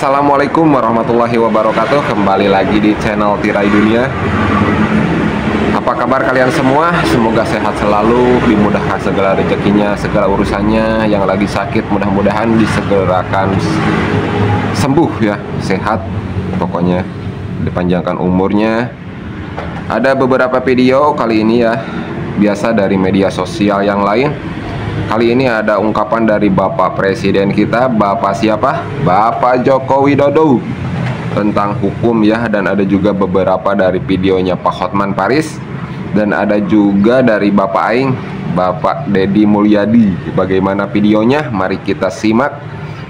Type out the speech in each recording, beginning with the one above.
Assalamualaikum warahmatullahi wabarakatuh. Kembali lagi di channel Tirai Dunia. Apa kabar kalian semua? Semoga sehat selalu, dimudahkan segala rezekinya, segala urusannya. Yang lagi sakit mudah-mudahan disegerakan sembuh ya, sehat pokoknya, dipanjangkan umurnya. Ada beberapa video kali ini ya, biasa dari media sosial yang lain. Kali ini ada ungkapan dari Bapak Presiden kita, Bapak siapa? Bapak Joko Widodo, tentang hukum ya. Dan ada juga beberapa dari videonya Pak Hotman Paris. Dan ada juga dari Bapak Aing, Bapak Deddy Mulyadi. Bagaimana videonya? Mari kita simak.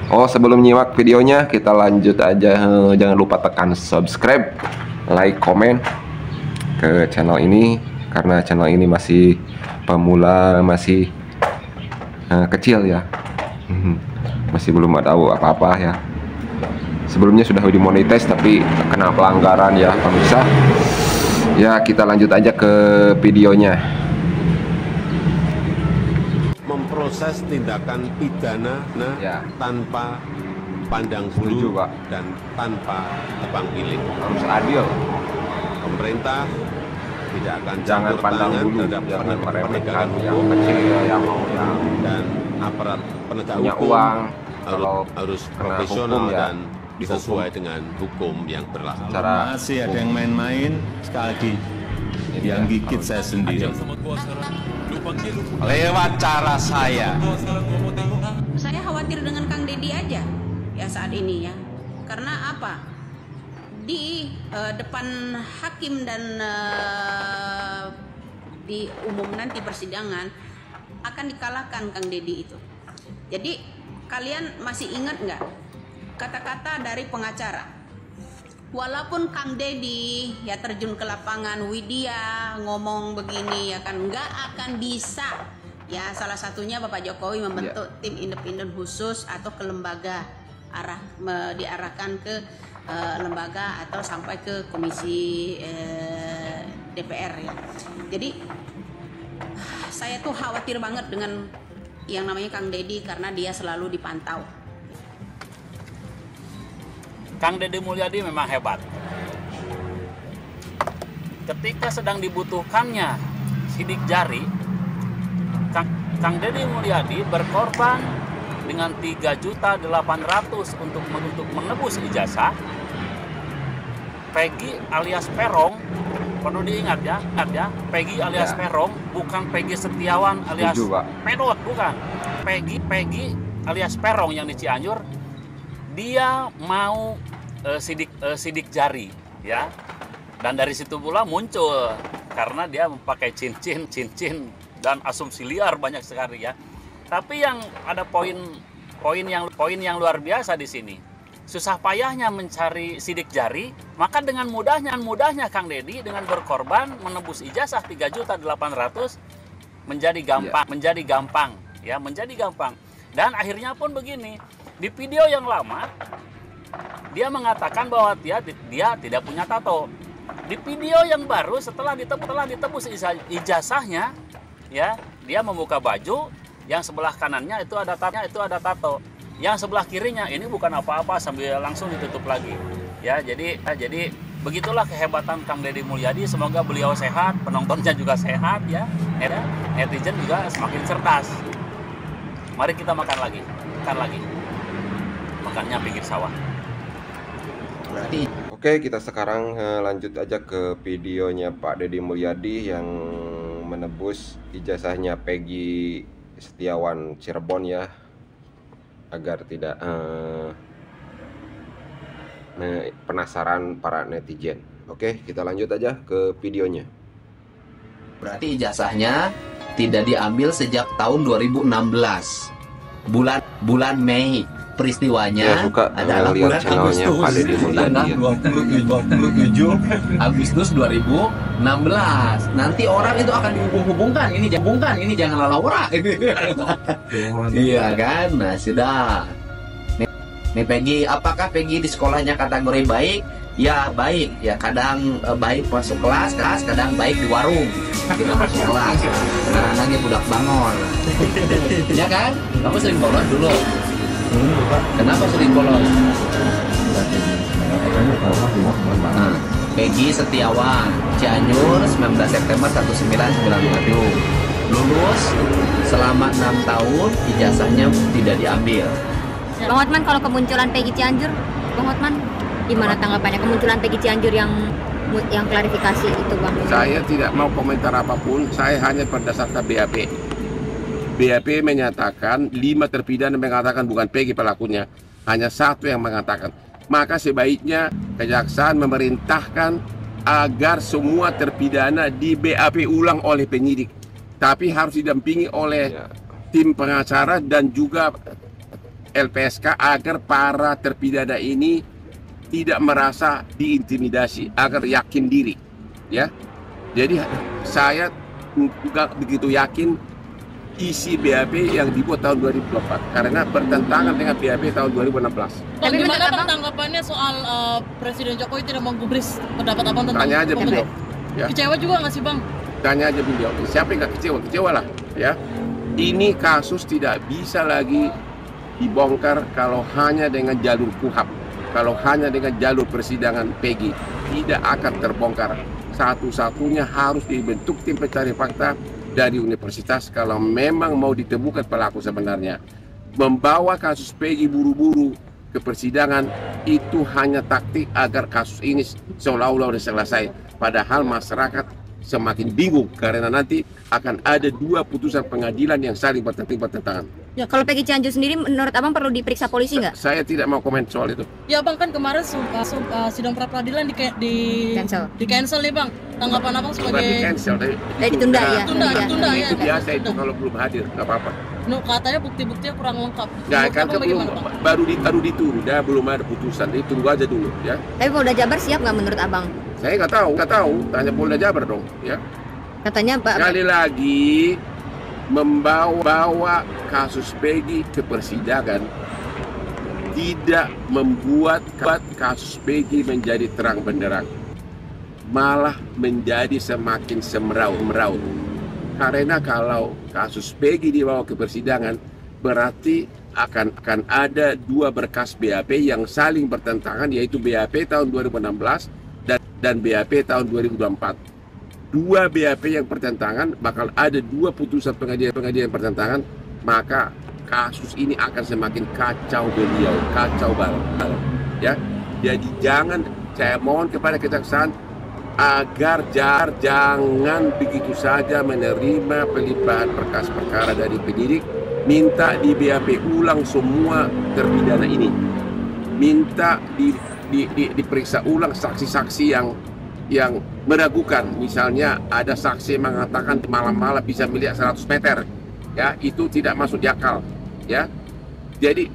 Oh, sebelum nyimak videonya, kita lanjut aja. Jangan lupa tekan subscribe, like, komen ke channel ini. Karena channel ini masih pemula, masih kecil ya, masih belum ada apa-apa ya. Sebelumnya sudah dimonetize tapi kena pelanggaran ya pemirsa. Ya, kita lanjut aja ke videonya. Memproses tindakan pidana Ya, tanpa pandang bulu dan tanpa tebang pilih. harus adil. Pemerintah tidak akan Jangan campur pandang tangan bulu, terhadap jangan penegakan meremehkan yang hukum, kecil, yang mau yang dan aparat penegak punya hukum uang. Kalau harus kena profesional hukum ya dan dihukum sesuai dengan hukum yang berlaku. Cara Masih ada yang main-main, sekali lagi ini yang ya, gigit harus saya sendiri. adil. Lewat cara saya. Saya khawatir dengan Kang Deddy aja ya saat ini ya. Karena apa? Di depan hakim dan di umum nanti persidangan akan dikalahkan Kang Deddy itu. Jadi kalian masih ingat nggak kata-kata dari pengacara? Walaupun Kang Deddy ya terjun ke lapangan, Widya ngomong begini ya kan, nggak akan bisa ya. Salah satunya Bapak Jokowi membentuk tim independen khusus atau ke lembaga, diarahkan ke lembaga atau sampai ke komisi DPR ya. Jadi saya tuh khawatir banget dengan yang namanya Kang Deddy karena dia selalu dipantau. Kang Deddy Mulyadi memang hebat. Ketika sedang dibutuhkannya sidik jari, Kang Deddy Mulyadi berkorban dengan 3.800.000 untuk menebus ijazah. Peggy alias Perong, perlu diingat ya, Peggy alias Perong, bukan Peggy Setiawan alias Pedot, bukan. Peggy alias Perong yang di Cianjur, dia mau sidik jari ya. Dan dari situ pula muncul karena dia memakai cincin dan asumsi liar banyak sekali ya. Tapi yang ada poin yang luar biasa di sini. Susah payahnya mencari sidik jari, maka dengan mudahnya Kang Deddy dengan berkorban menebus ijazah 3.800.000 menjadi gampang. Dan akhirnya pun begini, di video yang lama dia mengatakan bahwa dia tidak punya tato. Di video yang baru setelah ditebus ijazahnya ya, dia membuka baju yang sebelah kanannya itu ada tato. Yang sebelah kirinya ini bukan apa-apa, sambil langsung ditutup lagi. Ya, jadi begitulah kehebatan Kang Deddy Mulyadi. Semoga beliau sehat, penontonnya juga sehat ya. Netizen juga semakin cerdas. Mari kita makan lagi. Makannya pinggir sawah. Oke, kita sekarang lanjut aja ke videonya Pak Deddy Mulyadi yang menebus ijazahnya Peggy Setiawan Cirebon ya, agar tidak penasaran para netizen. Oke, kita lanjut aja ke videonya. Berarti ijazahnya tidak diambil sejak tahun 2016 bulan Mei. Peristiwanya adalah bulan Agustus tanggal 27 Agustus 2016. Nanti orang itu akan dihubung-hubungkan. Ini jangan lalawara. Iya kan? Nah, sudah. Nih Peggy, apakah Peggy di sekolahnya kategori baik? Ya baik, ya kadang baik masuk kelas, kadang baik di warung. Kita masuk kelas. Nah, anaknya budak bangor. Ya kan? Kamu sering bolos dulu. Kenapa sering bolos? Peggy Setiawan, Cianjur, 19 September 1997. Lulus selama 6 tahun, ijazahnya tidak diambil. Bang Hotman, kalau kemunculan Peggy Cianjur, Bang Hotman, gimana tanggapannya kemunculan Peggy Cianjur yang klarifikasi itu, Bang? Saya tidak mau komentar apapun, saya hanya berdasarkan BAP. BAP menyatakan 5 terpidana mengatakan bukan Peggy pelakunya, hanya 1 yang mengatakan. Maka sebaiknya kejaksaan memerintahkan agar semua terpidana di BAP ulang oleh penyidik, tapi harus didampingi oleh tim pengacara dan juga LPSK agar para terpidana ini tidak merasa diintimidasi, agar yakin diri, ya. Jadi saya nggak begitu yakin isi BAP yang dibuat tahun 2024 karena bertentangan dengan BAP tahun 2016. Bang, gimana Bang tanggapannya soal Presiden Jokowi tidak menggubris pendapat Abang tentang tanya aja beliau, ya. Kecewa juga nggak sih Bang? Tanya aja beliau. Siapa yang nggak kecewa? Kecewa lah, ya. Ini kasus tidak bisa lagi dibongkar kalau hanya dengan jalur KUHAP, kalau hanya dengan jalur persidangan Peggy, tidak akan terbongkar. Satu-satunya harus dibentuk tim pencari fakta dari universitas kalau memang mau ditemukan pelaku sebenarnya. Membawa kasus Peggy buru-buru ke persidangan itu hanya taktik agar kasus ini seolah-olah sudah selesai. Padahal masyarakat semakin bingung karena nanti akan ada 2 putusan pengadilan yang saling bertentangan. Ya, kalau Peggy Cianjur sendiri menurut Abang perlu diperiksa polisi nggak? Saya tidak mau komen soal itu. Ya Bang, kan kemarin sidang pra peradilan di cancel nih Bang. Tanggapan Abang sebagai di cancel, ditunda ya. Ditunda ya. Itu biasa itu kalau belum hadir, nggak apa-apa. Katanya bukti-buktinya kurang lengkap. Nggak, kan belum, baru ditunggu, belum ada putusan. Ditunggu aja dulu, ya. Tapi Polda Jabar siap nggak menurut Abang? Saya nggak tahu. Tanya Polda Jabar dong, ya. Katanya Pak. Sekali lagi membawa kasus Peggy ke persidangan tidak membuat kasus Peggy menjadi terang benderang, malah menjadi semakin semeraut-meraut. Karena kalau kasus Peggy dibawa ke persidangan, berarti akan ada 2 berkas BAP yang saling bertentangan, yaitu BAP tahun 2016 dan BAP tahun 2024. 2 BAP yang bertentangan, bakal ada 2 putusan pengadilan bertentangan, maka kasus ini akan semakin kacau balau, ya. Jadi saya mohon kepada kejaksaan agar jangan begitu saja menerima pelimpahan berkas perkara dari penyidik, minta di BAP ulang semua terpidana ini, minta diperiksa ulang saksi-saksi yang meragukan. Misalnya ada saksi mengatakan malam-malam bisa melihat 100 meter, ya, itu tidak masuk di akal, ya. Jadi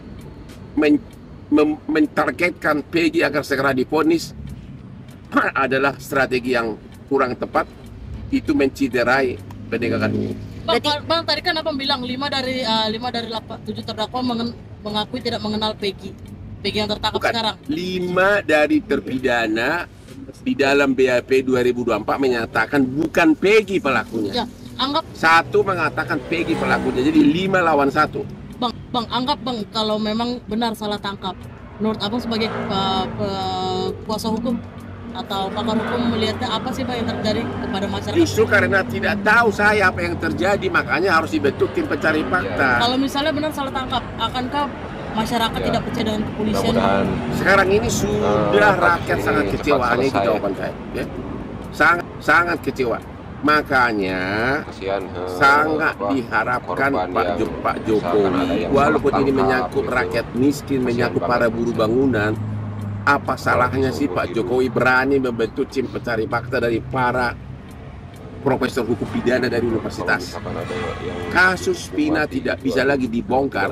mentargetkan Peggy agar segera divonis adalah strategi yang kurang tepat. Itu menciderai penegakan hukum. Bang, tadi kan Abang bilang 5 dari 7 terdakwa mengakui tidak mengenal Peggy yang tertangkap sekarang. 5 dari terpidana di dalam BAP 2024 menyatakan bukan Peggy pelakunya. Ya, anggap 1 mengatakan Peggy pelakunya, jadi 5 lawan 1. Bang, anggap Bang kalau memang benar salah tangkap, menurut Abang sebagai kuasa hukum atau pakar hukum melihatnya apa sih Bang yang terjadi kepada masyarakat? Justru karena tidak tahu saya apa yang terjadi, makanya harus dibentuk tim pencari fakta. Kalau misalnya benar salah tangkap, akankah masyarakat tidak percaya dengan kepolisian? Sekarang ini sudah rakyat sangat kecewa, ini jawaban saya, ya. Sangat kecewa. Makanya sangat diharapkan Pak Jokowi, walaupun ini menyangkut rakyat miskin, menyangkut para buruh bangunan, apa salahnya sih Pak Jokowi berani membentuk tim pencari fakta dari para profesor hukum pidana dari universitas. Kasus Vina tidak bisa lagi dibongkar.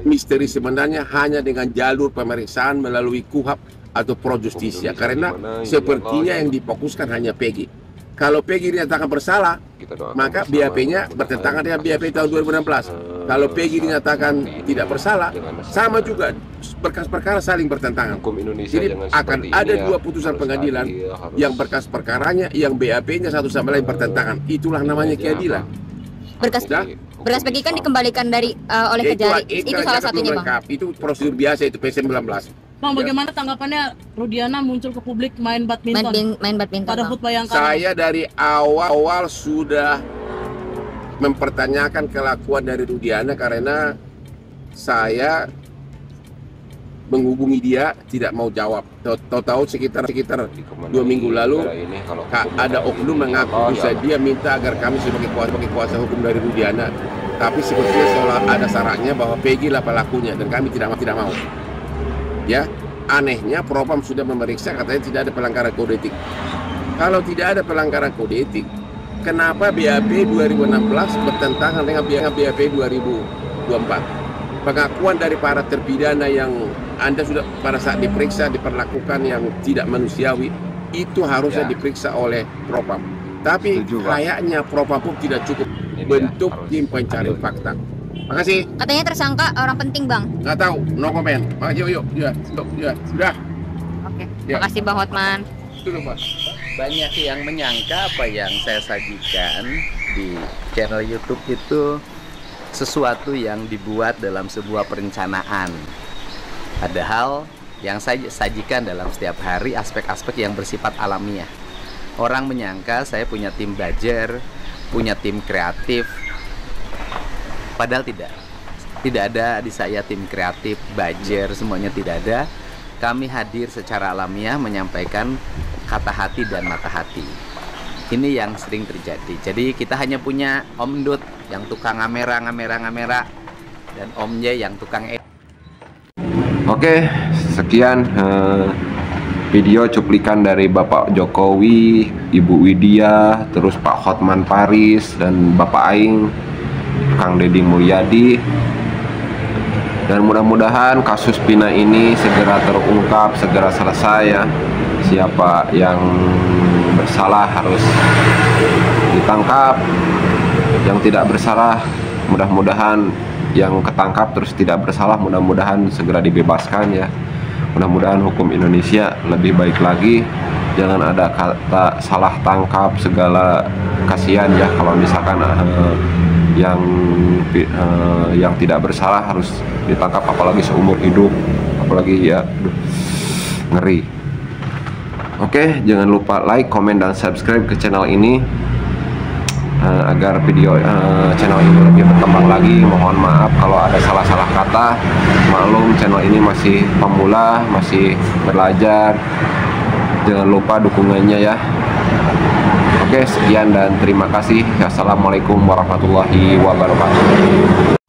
Misteri sebenarnya hanya dengan jalur pemeriksaan melalui KUHAP atau Pro Justisia, karena sepertinya yang difokuskan hanya Peggy. Kalau Peggy dinyatakan bersalah, maka BAP-nya bertentangan dengan BAP tahun 2016. Kalau Peggy dinyatakan tidak bersalah, sama juga berkas perkara saling bertentangan. Jadi akan ada 2 putusan pengadilan yang berkas perkaranya, yang BAP-nya satu sama lain bertentangan. Itulah namanya keadilan. Berkas Peggy kan dikembalikan oleh Kejari. Itu salah satunya Bang. Itu prosedur biasa, itu P19. Bang, bagaimana tanggapannya Rudiana muncul ke publik main badminton? Main badminton. Pada Bang. HUT Bayangkara. Saya dari awal sudah mempertanyakan kelakuan dari Rudiana karena saya menghubungi dia tidak mau jawab. Tahu-tahu sekitar 2 minggu lalu ada oknum mengaku bisa dia minta agar kami sebagai kuasa hukum dari Rudiana, tapi sepertinya seolah ada syaratnya bahwa Peggy lah pelakunya dan kami tidak mau. Ya, anehnya Propam sudah memeriksa, katanya tidak ada pelanggaran kode etik. Kalau tidak ada pelanggaran kode etik, kenapa BAP 2016 bertentangan dengan BAP 2024? Pengakuan dari para terpidana yang Anda sudah pada saat diperiksa diperlakukan yang tidak manusiawi, itu harusnya diperiksa oleh Propam. Tapi kayaknya Propam pun tidak cukup bentuk tim pencari fakta. Makasih. Katanya tersangka orang penting, Bang. Nggak tahu, no comment. Makasih, yuk. Sudah. Oke. Makasih Bang Hotman. Sudah, Pak. Banyak yang menyangka apa yang saya sajikan di channel YouTube itu sesuatu yang dibuat dalam sebuah perencanaan. Padahal yang saya sajikan dalam setiap hari aspek-aspek yang bersifat alamiah. Orang menyangka saya punya tim belajar, punya tim kreatif. Padahal tidak ada di saya tim kreatif, belajar, semuanya tidak ada. Kami hadir secara alamiah menyampaikan kata hati dan mata hati. Ini yang sering terjadi. Jadi kita hanya punya Om Dut yang tukang ngamera, dan Omnya yang tukang Oke, sekian video cuplikan dari Bapak Jokowi, Ibu Widya, terus Pak Hotman Paris, dan Bapak Aing, Kang Deddy Mulyadi. Dan mudah-mudahan kasus Pina ini segera terungkap, segera selesai ya. Siapa yang bersalah harus ditangkap, yang tidak bersalah mudah-mudahan yang ketangkap terus tidak bersalah mudah-mudahan segera dibebaskan ya. Mudah-mudahan hukum Indonesia lebih baik lagi, jangan ada kata salah tangkap segala. Kasihan ya kalau misalkan yang tidak bersalah harus ditangkap, apalagi seumur hidup, apalagi ya ngeri. Oke, jangan lupa like, komen, dan subscribe ke channel ini agar video channel ini lebih berkembang lagi. Mohon maaf kalau ada salah-salah kata, maklum channel ini masih pemula, masih belajar. Jangan lupa dukungannya ya. Oke, sekian dan terima kasih. Assalamualaikum warahmatullahi wabarakatuh.